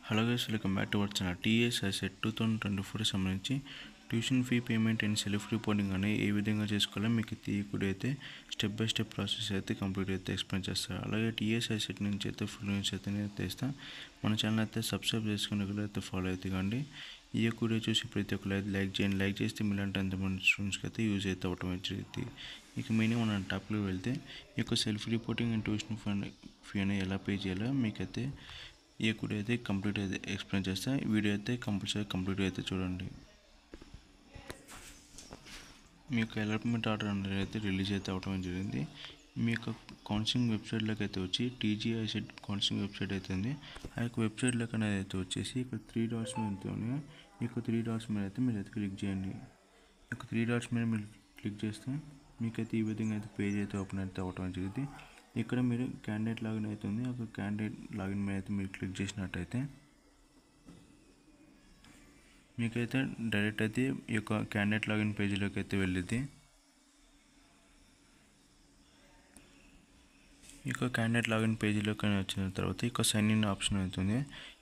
Hello guys, welcome back to our channel. TS ICET 2024 సంబంధించి tuition fee payment and self reporting అనేది ఏ విధంగా చేసుకోవాలో మీకు తీయకుడు అయితే స్టెప్ బై స్టెప్ ప్రాసెస్ అయితే కంప్లీట్ అయితే ఎక్స్ప్లెయిన్ చేస్తారు. అలాగే టీఎస్ఐసెట్ నుంచి అయితే ఫుల్ న్యూస్ అయితే ఇస్తాం. మన ఛానల్ అయితే సబ్స్క్రైబ్ చేసుకుని అయితే ఫాలో అయితే కండి. ఈ వీడియో చూసి ప్రతి ఒక్కరు లైక్ చేయండి. లైక్ చేస్తే మీలాంటి ఎంతమంది స్టూడెంట్స్కి అయితే యూజ్ అయితే అవ్వటం జరుగుతుంది. ఇక మెయిన్ మనం టాప్లో వెళ్తే ఈ యొక్క self reporting and tuition fee అనేది ఎలా పే చేయాలో మీకైతే ఈ వీడియో అయితే కంప్లీట్ అయితే ఎక్స్ప్లెయిన్ చేస్తా. ఈ వీడియో అయితే కంపల్సరీ కంప్లీట్ అయితే చూడండి. మీ యొక్క అలాట్మెంట్ ఆర్డర్ అనేది అయితే రిలీజ్ అయితే అవ్వడం జరిగింది. మీ యొక్క కౌన్సిలింగ్ వెబ్సైట్లోకి అయితే వచ్చి టీజీఐసెట్ కౌన్సిలింగ్ వెబ్సైట్ అయితే ఉంది. ఆ యొక్క వెబ్సైట్లోకి అనేది అయితే వచ్చేసి ఇక్కడ 3 డాట్స్ మీద అయితే ఉన్నాయి. ఈ యొక్క 3 డాట్స్ మీద అయితే మీరు అయితే క్లిక్ చేయండి. ఈ యొక్క 3 డాట్స్ మీద మీరు క్లిక్ చేస్తే మీకైతే ఈ విధంగా అయితే పేజ్ అయితే ఓపెన్ అయితే అవ్వడం జరిగింది. ఇక్కడ మీరు క్యాండిడేట్ లాగిన్ అవుతుంది. ఒక క్యాండిడేట్ లాగిన్ మీద అయితే మీరు క్లిక్ చేసినట్టయితే మీకైతే డైరెక్ట్ అయితే ఈ యొక్క క్యాండిడేట్ లాగిన్ పేజీలోకి అయితే వెళ్ళింది. ఈ యొక్క క్యాండిడేట్ లాగిన్ పేజీలోకి వచ్చిన తర్వాత ఈ యొక్క సైన్ ఇన్ ఆప్షన్ అవుతుంది.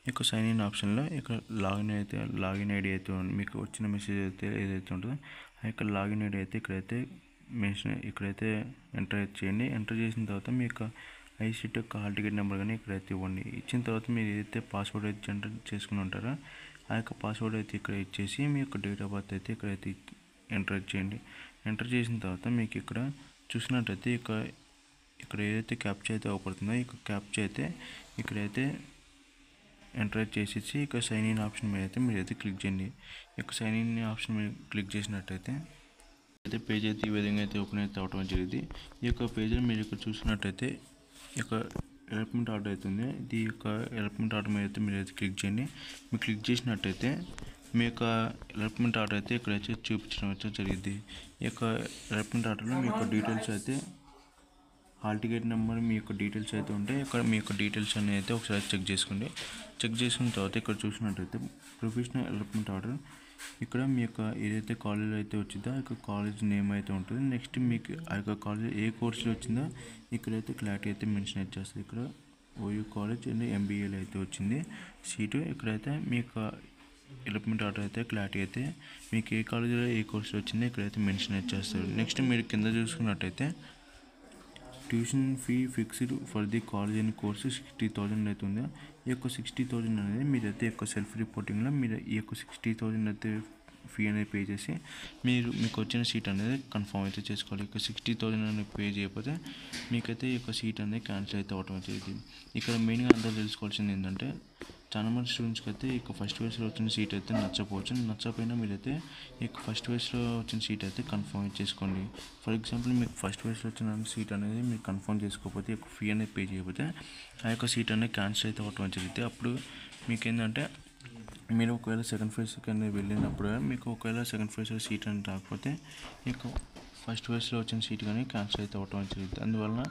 ఈ యొక్క సైన్ ఇన్ ఆప్షన్లో ఇక్కడ లాగిన్ ఐడి అయితే మీకు వచ్చిన మెసేజ్ అయితే ఏదైతే ఉంటుందో ఆ యొక్క లాగిన్ ఐడి అయితే ఇక్కడైతే ఎంటర్ చేయండి. ఎంటర్ చేసిన తర్వాత మీ యొక్క ఐసీట్ యొక్క హాల్ టికెట్ నెంబర్ కానీ ఇక్కడైతే ఇవ్వండి. ఇచ్చిన తర్వాత మీరు ఏదైతే పాస్వర్డ్ అయితే జనరేట్ చేసుకుని ఉంటారో ఆ యొక్క పాస్వర్డ్ అయితే ఇక్కడ ఇచ్చేసి మీ యొక్క డేట్ ఆఫ్ బర్త్ అయితే ఇక్కడైతే ఎంటర్ చేయండి. ఎంటర్ చేసిన తర్వాత మీకు ఇక్కడ చూసినట్టయితే ఇక్కడ ఏదైతే క్యాప్చా అయితే అవపడుతుందో ఈ క్యాప్చా అయితే ఇక్కడైతే ఎంటర్ చేసేసి ఇక సైన్ ఇన్ ఆప్షన్ మీద అయితే మీరు అయితే క్లిక్ చేయండి. ఇక సైన్ ఇన్ ఆప్షన్ మీద క్లిక్ చేసినట్టయితే అయితే పేజ్ అయితే ఈ విధంగా అయితే ఓపెన్ అయితే అవడం జరిగింది. ఈ యొక్క పేజ్లో మీరు ఇక్కడ చూసినట్టయితే ఈ యొక్క అలాట్మెంట్ ఆర్డర్ అవుతుంది. ఈ యొక్క అలాట్మెంట్ ఆర్డర్ మీద అయితే మీరు అయితే క్లిక్ చేయండి. మీరు క్లిక్ చేసినట్టయితే మీ యొక్క అలాట్మెంట్ ఆర్డర్ అయితే ఇక్కడైతే చూపించడం అయితే జరిగింది. ఈ యొక్క అలాట్మెంట్ ఆర్డర్లో మీ యొక్క డీటెయిల్స్ అయితే హాల్ టికెట్ నెంబర్ మీ యొక్క డీటెయిల్స్ అయితే ఉంటాయి. ఇక్కడ మీ యొక్క డీటెయిల్స్ అన్నీ అయితే ఒకసారి చెక్ చేసుకోండి. చెక్ చేసుకున్న తర్వాత ఇక్కడ చూసినట్టయితే ప్రొఫెషనల్ అలాట్మెంట్ ఆర్డర్ ఇక్కడ మీ యొక్క ఏదైతే కాలేజ్ అయితే వచ్చిందో ఆ యొక్క కాలేజ్ నేమ్ అయితే ఉంటుంది. నెక్స్ట్ మీకు ఆ యొక్క కాలేజ్ ఏ కోర్సులో వచ్చిందో ఇక్కడైతే క్లారిటీ అయితే మెన్షన్ అయితే చేస్తుంది. ఇక్కడ ఓయూ కాలేజ్ అండ్ ఎంబీఏలో అయితే వచ్చింది సీటు. ఇక్కడైతే మీ యొక్క అలాట్మెంట్ ఆర్డర్ అయితే క్లారిటీ అయితే మీకు ఏ కాలేజీలో ఏ కోర్సులో వచ్చిందో ఇక్కడైతే మెన్షన్ అయితే చేస్తారు. నెక్స్ట్ మీరు కింద చూసుకున్నట్టయితే tuition fee fixed for the college and course 60,000 అవుతుంది. ఈ యొక్క 60,000 అనేది మీరైతే యొక్క సెల్ఫ్ రిపోర్టింగ్లో మీరు ఈ యొక్క 60,000 అయితే ఫీ అనేది పే చేసి మీకు వచ్చిన సీట్ అనేది కన్ఫర్మ్ అయితే చేసుకోవాలి. ఇక 60,000 అనేది పే చేయకపోతే మీకైతే ఈ యొక్క సీట్ అనేది క్యాన్సిల్ అయితే అవ్వడం అవుతుంది. ఇక్కడ మెయిన్గా అందరూ తెలుసుకోవాల్సింది ఏంటంటే చాలా మంది స్టూడెంట్స్కి అయితే ఇక ఫస్ట్ ఫేజ్లో వచ్చిన సీట్ అయితే నచ్చకపోయినా మీరైతే ఇక ఫస్ట్ ఫేజ్లో వచ్చిన సీట్ అయితే కన్ఫర్మ్ చేసుకోండి. ఫర్ ఎగ్జాంపుల్ మీకు ఫస్ట్ ఫేజ్లో వచ్చిన సీట్ అనేది మీరు కన్ఫర్మ్ చేసుకోకపోతే ఈ ఫీ అనేది పే చేయకపోతే ఆ యొక్క సీట్ అనేది క్యాన్సిల్ అయితే అవ్వడం జరిగితే అప్పుడు మీకు ఏంటంటే మీరు ఒకవేళ సెకండ్ ఫేజ్కి అనేది వెళ్ళినప్పుడు మీకు ఒకవేళ సెకండ్ ఫేజ్లో సీట్ అని రాకపోతే మీకు ఫస్ట్ ఫేజ్లో వచ్చిన సీట్ కానీ క్యాన్సిల్ అయితే అవ్వడం జరుగుతుంది. అందువలన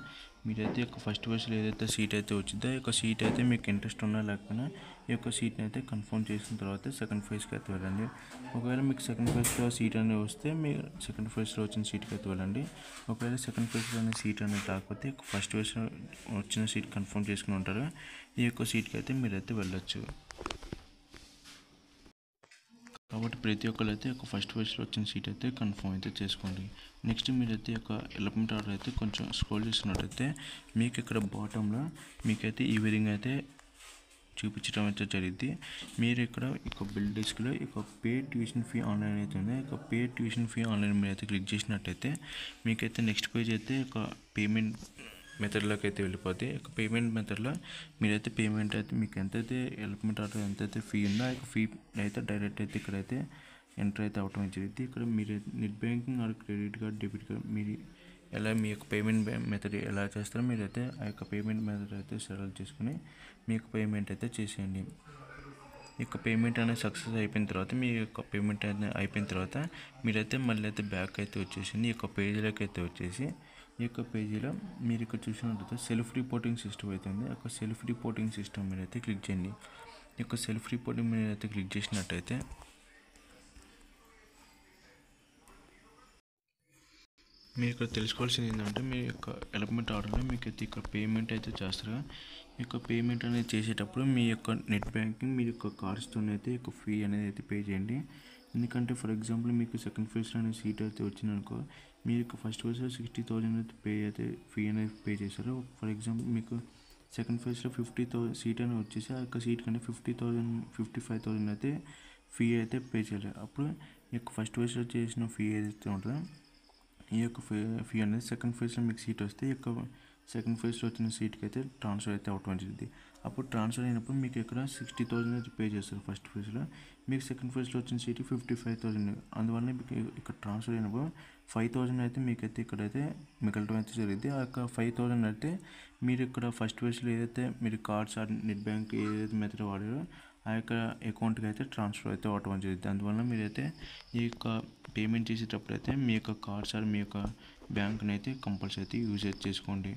మీరైతే యొక్క ఫస్ట్ ఫేజ్లో ఏదైతే సీట్ అయితే వచ్చిందో ఈ యొక్క సీట్ అయితే మీకు ఇంట్రెస్ట్ ఉన్నా లేకపోయినా ఈ యొక్క సీట్ని అయితే కన్ఫర్మ్ చేసిన తర్వాత సెకండ్ ఫేజ్కి అయితే వెళ్ళండి. ఒకవేళ మీకు సెకండ్ ఫేజ్లో సీట్ అనేది వస్తే మీరు సెకండ్ ఫేజ్లో వచ్చిన సీట్కి అయితే వెళ్ళండి. ఒకవేళ సెకండ్ ఫేజ్లో అనే సీట్ అనేది రాకపోతే ఫస్ట్ ఫేజ్లో వచ్చిన సీట్ కన్ఫర్మ్ చేసుకుని ఉంటారు ఈ యొక్క సీట్కి అయితే మీరైతే వెళ్ళొచ్చు. కాబట్టి ప్రతి ఒక్కరు అయితే ఒక ఫస్ట్ ఫేజ్లో వచ్చిన సీట్ అయితే కన్ఫర్మ్ అయితే చేసుకోండి. నెక్స్ట్ మీరైతే ఒక అలాట్మెంట్ ఆర్డర్ అయితే కొంచెం స్క్రోల్ చేసినట్టయితే మీకు ఇక్కడ బాటంలో మీకైతే ఈ విధంగా అయితే చూపించడం అయితే జరిగింది. మీరు ఇక్కడ ఒక బిల్ డెస్క్లో ఒక పే ట్యూషన్ ఫీ ఆన్లైన్ అయితే ఉంది. ఒక పే ట్యూషన్ ఫీ ఆన్లైన్ మీద అయితే క్లిక్ చేసినట్టయితే మీకైతే నెక్స్ట్ పేజ్ అయితే ఒక పేమెంట్ మెథడ్లోకి అయితే వెళ్ళిపోతే ఒక పేమెంట్ మెథడ్లో మీరైతే పేమెంట్ అయితే మీకు ఎంతైతే అలాట్మెంట్ ఆర్డర్ ఎంతైతే ఫీ ఉందో ఆ ఫీ అయితే డైరెక్ట్ అయితే ఇక్కడైతే ఎంటర్ అయితే అవటం జరిగింది. ఇక్కడ మీరు net banking or credit card debit card మీరు ఎలా మీ యొక్క పేమెంట్ మెథడ్ ఎలా చేస్తారో మీరైతే ఆ యొక్క పేమెంట్ మెథడ్ అయితే సెలెక్ట్ చేసుకుని మీ యొక్క పేమెంట్ అయితే చేసేయండి. ఈ యొక్క పేమెంట్ అనేది సక్సెస్ అయిపోయిన తర్వాత మీ యొక్క పేమెంట్ అనేది అయిపోయిన తర్వాత మీరైతే మళ్ళీ అయితే బ్యాక్ అయితే వచ్చేసింది. ఈ యొక్క పేజీలోకి అయితే వచ్చేసి ఈ యొక్క పేజీలో మీరు ఇక్కడ చూసినట్లయితే సెల్ఫ్ రిపోర్టింగ్ సిస్టమ్ అయితే ఉంది. ఒక సెల్ఫ్ రిపోర్టింగ్ సిస్టమ్ మీద అయితే క్లిక్ చేయండి. ఈ యొక్క సెల్ఫ్ రిపోర్టింగ్ మీద అయితే క్లిక్ చేసినట్టయితే మీరు ఇక్కడ తెలుసుకోవాల్సింది ఏంటంటే మీ యొక్క అలాట్మెంట్ ఆర్డర్లో మీకు అయితే ఇక్కడ పేమెంట్ అయితే చేస్తారు. యొక్క పేమెంట్ అనేది చేసేటప్పుడు మీ యొక్క నెట్ బ్యాంకింగ్ మీ యొక్క కార్డ్స్తో అయితే యొక్క ఫీ అనేది అయితే పే చేయండి. ఎందుకంటే ఫర్ ఎగ్జాంపుల్ మీకు సెకండ్ ఫేజ్లో అనే సీట్ అయితే వచ్చిందనుకో, మీరు యొక్క ఫస్ట్ ఫేజ్లో 60,000 అయితే ఫీ అనేది పే చేశారు. ఫర్ ఎగ్జాంపుల్ మీకు సెకండ్ ఫేజ్లో 50,000 సీట్ అనేది వచ్చేసి ఆ యొక్క సీట్ కంటే 55,000 అయితే ఫీ అయితే పే చేయాలి. అప్పుడు ఈ యొక్క ఫస్ట్ ఫేజ్లో చేసిన ఫీ ఏదైతే ఉంటుందో ఈ యొక్క ఫీ అనేది సెకండ్ ఫేజ్లో మీకు సీట్ వస్తే ఈ యొక్క సెకండ్ ఫేజ్లో వచ్చిన సీట్కి అయితే ట్రాన్స్ఫర్ అయితే అవటం జరిగింది. అప్పుడు ట్రాన్స్ఫర్ అయినప్పుడు మీకు ఇక్కడ 60,000 అయితే పే చేస్తారు ఫస్ట్ ఫేజ్లో. మీకు సెకండ్ ఫేజ్లో వచ్చిన సీట్ 55,000. అందువల్ల మీకు ఇక్కడ ట్రాన్స్ఫర్ అయినప్పుడు 5,000 అయితే మీకైతే ఇక్కడైతే మిగలటం అయితే జరిగింది. ఆ యొక్క 5,000 అయితే మీరు ఇక్కడ ఫస్ట్ ఫేజ్లో ఏదైతే మీరు కార్డ్స్ ఆర్ నెట్ బ్యాంక్ ఏదైతే మెథడ్ వాడారో ఆ యొక్క అకౌంట్కి అయితే ట్రాన్స్ఫర్ అయితే అవటం జరిగింది. అందువల్ల మీరైతే ఈ యొక్క పేమెంట్ చేసేటప్పుడు అయితే మీ యొక్క కార్డ్స్ ఆర్ మీ యొక్క బ్యాంక్ని అయితే కంపల్సరీ అయితే యూజ్ చేసుకోండి.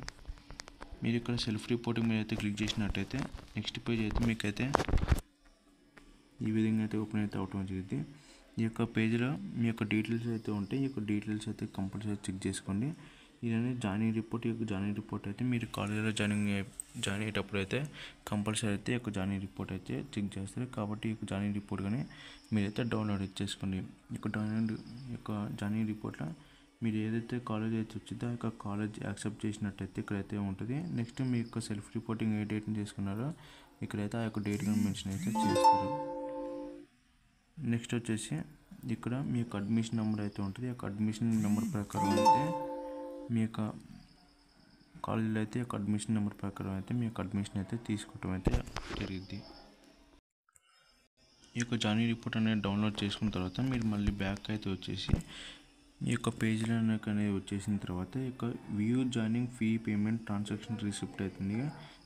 మీరు ఇక్కడ సెల్ఫ్ రిపోర్టింగ్ మీద అయితే క్లిక్ చేసినట్టయితే నెక్స్ట్ పేజ్ అయితే మీకైతే ఈ విధంగా అయితే ఓపెన్ అయితే అవటం జరిగింది. ఈ యొక్క పేజ్లో మీ యొక్క డీటెయిల్స్ అయితే ఉంటాయి. ఈ యొక్క డీటెయిల్స్ అయితే కంపల్సరీ చెక్ చేసుకోండి. ఇదనే జాయినింగ్ రిపోర్ట్. ఈ యొక్క జాయినింగ్ రిపోర్ట్ అయితే మీరు కాలేజీలో జాయిన్ అయ్యేటప్పుడు అయితే కంపల్సరీ అయితే ఈ యొక్క జాయినింగ్ రిపోర్ట్ అయితే చెక్ చేస్తారు. కాబట్టి ఈ యొక్క జాయినింగ్ రిపోర్ట్ కానీ మీరైతే డౌన్లోడ్ చేసుకోండి. ఈ యొక్క జాయినింగ్ రిపోర్ట్లో మీరు ఏదైతే కాలేజ్ అయితే వచ్చిందో ఆ యొక్క కాలేజ్ యాక్సెప్ట్ చేసినట్టయితే ఇక్కడైతే ఉంటుంది. నెక్స్ట్ మీ యొక్క సెల్ఫ్ రిపోర్టింగ్ ఏ డేట్ని చేసుకున్నారో ఇక్కడైతే ఆ యొక్క డేట్ కానీ మెన్షన్ అయితే చేస్తారు. నెక్స్ట్ వచ్చేసి ఇక్కడ మీ యొక్క అడ్మిషన్ నెంబర్ అయితే ఉంటుంది. ఆ యొక్క అడ్మిషన్ నెంబర్ ప్రకారం అయితే మీ యొక్క కాలేజీలో అయితే ఒక అడ్మిషన్ నెంబర్ ప్రకారం అయితే మీ యొక్క అడ్మిషన్ అయితే తీసుకోవటం అయితే జరిగింది. ఈ యొక్క జాయినింగ్ రిపోర్ట్ అనేది డౌన్లోడ్ చేసుకున్న తర్వాత మీరు మళ్ళీ బ్యాక్ అయితే వచ్చేసి ఈ యొక్క పేజ్లో అనేది వచ్చేసిన తర్వాత ఈ యొక్క view joining fee payment transaction receipt అవుతుంది.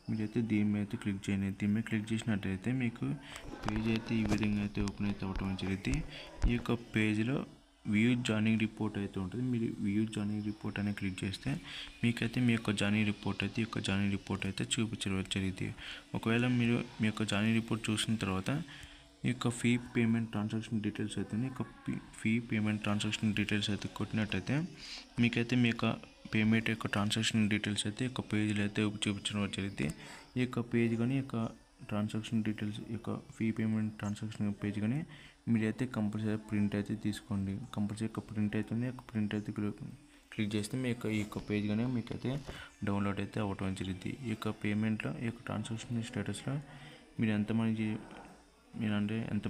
మీరైతే దీని మీద అయితే క్లిక్ చేయండి. దీని మీద క్లిక్ చేసినట్టయితే మీకు పేజ్ అయితే ఈ విధంగా అయితే ఓపెన్ అయితే అవ్వటం జరిగింది. ఈ యొక్క పేజ్లో వ్యూ జాయినింగ్ రిపోర్ట్ అయితే ఉంటుంది. మీరు వ్యూ జాయినింగ్ రిపోర్ట్ అనేది క్లిక్ చేస్తే మీకైతే మీ యొక్క జాయినింగ్ రిపోర్ట్ అయితే చూపించడం జరిగింది. ఒకవేళ మీరు మీ యొక్క జాయినింగ్ రిపోర్ట్ చూసిన తర్వాత ఈ యొక్క ఫీ పేమెంట్ ట్రాన్సాక్షన్ డీటెయిల్స్ అయితే ఫీ పేమెంట్ ట్రాన్సాక్షన్ డీటెయిల్స్ అయితే కొట్టినట్టయితే మీకైతే మీ యొక్క పేమెంట్ యొక్క ట్రాన్సాక్షన్ డీటెయిల్స్ అయితే ఒక పేజీలో అయితే చూపించడం జరిగింది. ఈ యొక్క పేజ్ కానీ ఈ యొక్క ట్రాన్సాక్షన్ డీటెయిల్స్ ఈ యొక్క ఫీ పేమెంట్ ట్రాన్సాక్షన్ పేజ్ కానీ మీరైతే కంపల్సరీ ప్రింట్ అయితే తీసుకోండి. కంపల్సరీ ఒక ప్రింట్ అవుతుంది. ఒక ప్రింట్ అయితే క్లిక్ చేస్తే మీ యొక్క ఈ యొక్క పేజ్ కానీ మీకైతే డౌన్లోడ్ అయితే అవ్వటం జరిగింది. ఈ యొక్క పేమెంట్లో ఈ యొక్క ట్రాన్సాక్షన్ స్టేటస్లో మీరు ఎంత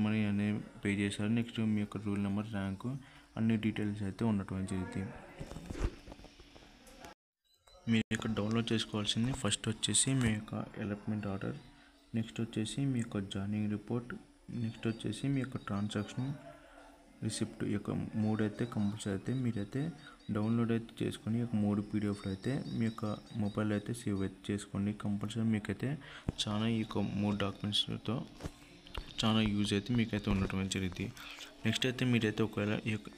మనీ అనేది పే చేశారు, నెక్స్ట్ మీ యొక్క రూల్ నెంబర్, ర్యాంకు అన్ని డీటెయిల్స్ అయితే ఉండటం జరిగింది. మీరు ఇక్కడ డౌన్లోడ్ చేసుకోవాల్సింది ఫస్ట్ వచ్చేసి మీ యొక్క అలాట్మెంట్ ఆర్డర్, నెక్స్ట్ వచ్చేసి మీ యొక్క జాయినింగ్ రిపోర్ట్, నెక్స్ట్ వచ్చేసి మీ యొక్క ట్రాన్సాక్షన్ రిసిప్ట్. ఈ యొక్క 3 అయితే కంపల్సరీ అయితే మీరైతే డౌన్లోడ్ అయితే చేసుకొని ఈ యొక్క 3 పీడిఎఫ్లు అయితే మీ యొక్క మొబైల్ అయితే సేవ్ అయితే చేసుకోండి. కంపల్సరీ మీకైతే చాలా ఈ యొక్క 3 డాక్యుమెంట్స్తో చాలా యూజ్ అయితే మీకైతే ఉండటం జరిగింది. నెక్స్ట్ అయితే మీరైతే ఒకవేళ ఈ యొక్క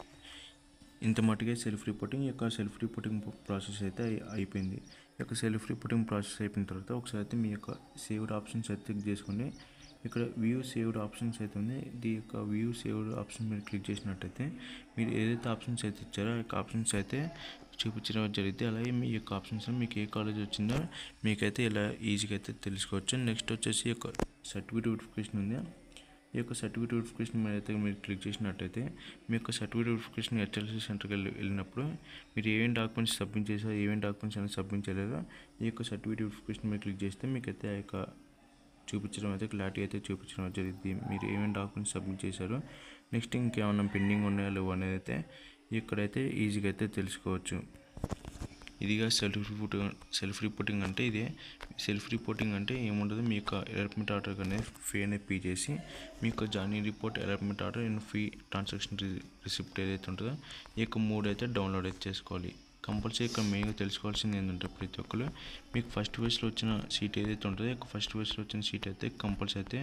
ఇంత మటుకే సెల్ఫ్ రిపోర్టింగ్ ప్రాసెస్ అయితే అయిపోయింది. ఈ యొక్క సెల్ఫ్ రిపోర్టింగ్ ప్రాసెస్ అయిపోయిన తర్వాత ఒకసారి అయితే మీ యొక్క సేవ్డ్ ఆప్షన్స్ అయితే క్లిక్ చేసుకోండి. ఇక్కడ వ్యూ సేవ్డ్ ఆప్షన్స్ అయితే ఉంది. ఈ యొక్క వ్యూ సేవ్డ్ ఆప్షన్ మీరు క్లిక్ చేసినట్టయితే మీరు ఏదైతే ఆప్షన్స్ అయితే ఇచ్చారో ఆ యొక్క ఆప్షన్స్ అయితే చూపించడం జరిగింది. అలాగే మీ యొక్క ఆప్షన్స్ మీకు ఏ కాలేజ్ వచ్చిందో మీకైతే ఇలా ఈజీగా అయితే తెలుసుకోవచ్చు. నెక్స్ట్ వచ్చేసి ఈ యొక్క సర్టిఫికేట్ వెరిఫికేషన్ ఉంది. ఈ యొక్క సర్టిఫికేట్ వెరిఫికేషన్ మీద అయితే మీరు క్లిక్ చేసినట్టయితే మీ యొక్క సర్టిఫికేట్ వెరిఫికేషన్ హెచ్ఎల్సీ సెంటర్కి వెళ్ళినప్పుడు మీరు ఏమేమి డాక్యుమెంట్స్ సబ్మిట్ చేశారో, ఏమేమి డాక్యుమెంట్స్ అనేది సబ్మిట్ చేయలేదో ఈ యొక్క సర్టిఫికేట్ వెరిఫికేషన్ మీద క్లిక్ చేస్తే మీకైతే ఆ యొక్క చూపించడం అయితే క్లారిటీ అయితే చూపించడం జరిగింది. మీరు ఏమేమి డాక్యుమెంట్స్ సబ్మిట్ చేశారో, నెక్స్ట్ ఇంకేమన్నా పెండింగ్ ఉన్నాయో లేవో అనేది అయితే ఇక్కడైతే ఈజీగా అయితే తెలుసుకోవచ్చు. ఇదిగా సెల్ఫ్ రిపోర్టింగ్ అంటే ఇదే. సెల్ఫ్ రిపోర్టింగ్ అంటే ఏముండదు, మీ యొక్క అలాట్మెంట్ ఆర్డర్ అనేది ఫీ అనేది పే చేసి మీ యొక్క joining report, allotment order and fee transaction receipt ఏదైతే ఉంటుందో ఈ యొక్క 3 అయితే డౌన్లోడ్ అయితే చేసుకోవాలి. కంపల్సరీ ఇక్కడ మెయిన్గా తెలుసుకోవాల్సింది ఏంటంటే ప్రతి ఒక్కరు మీకు ఫస్ట్ ఫేజ్లో వచ్చిన సీట్ ఏదైతే ఉంటుందో ఫస్ట్ ఫేజ్లో వచ్చిన సీట్ అయితే కంపల్సరీ అయితే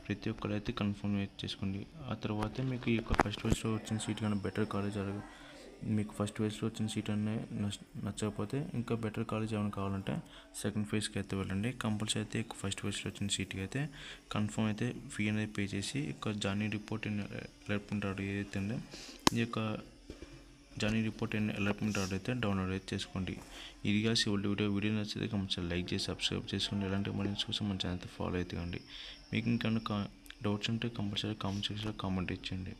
ప్రతి ఒక్కరు అయితే కన్ఫర్మ్ అయితే చేసుకోండి. ఆ తర్వాత మీకు ఈ యొక్క ఫస్ట్ ఫేజ్లో వచ్చిన సీట్ కన్నా బెటర్ కాలేజ్ మీకు ఫస్ట్ ఫేజ్లో వచ్చిన సీట్ అనేది నచ్చకపోతే ఇంకా బెటర్ కాలేజ్ ఏమైనా కావాలంటే సెకండ్ ఫేజ్కి అయితే వెళ్ళండి. కంపల్సరీ అయితే ఫస్ట్ ఫేజ్లో వచ్చిన సీట్కి అయితే కన్ఫర్మ్ అయితే ఫీ అనేది పే చేసి జాయినింగ్ రిపోర్ట్ అలాట్మెంట్ ఆర్డర్ ఏదైతే ఉందో ఈ యొక్క joining report and allotment order అయితే డౌన్లోడ్ అయితే చేసుకోండి. ఇదిగా వీడియో నచ్చితే కంపల్సరీ లైక్ చేసి సబ్స్క్రైబ్ చేసుకోండి. ఎలాంటి మనీ కోసం మన ఛానల్ ఫాలో అవుతాయండి. మీకు ఇంకా డౌట్స్ ఉంటే కంపల్సరీ కామెంట్ సెక్షన్లో కామెంట్ ఇచ్చండి.